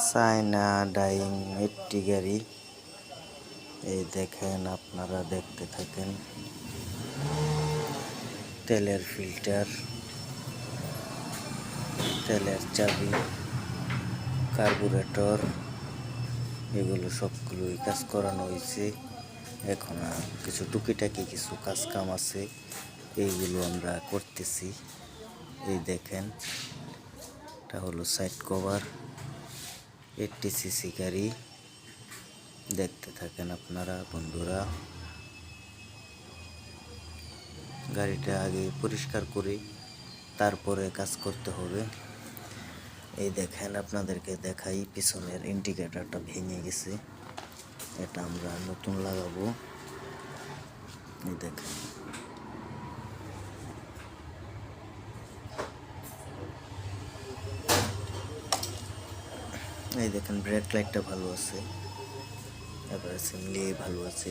China dyeing 80 গাড়ি। এই দেখেন, আপনারা দেখতে থাকেন। তেলের ফিল্টার, তেলের চাবি, কার্বুরেটর, এগুলো সবগুলোই কাজ করানো হয়েছে। এখন কিছু টুকিটাকি কিছু কাজ কাম আছে, এইগুলো আমরা করতেছি। এই দেখেন, এটা হলো সাইড কভার 80 সিসি গাড়ি। দেখতে থাকেন আপনারা বন্ধুরা। গাড়িটা আগে পরিষ্কার করে তারপরে কাজ করতে হবে। এই দেখেন, আপনাদেরকে দেখাই, পিছনের ইন্ডিকেটরটা ভেঙে গেছে, এটা আমরা নতুন লাগাবো। এই দেখেন, এই দেখেন ব্রেক লাইটটা ভালো আছে, এবার মিলিয়ে ভালো আছে।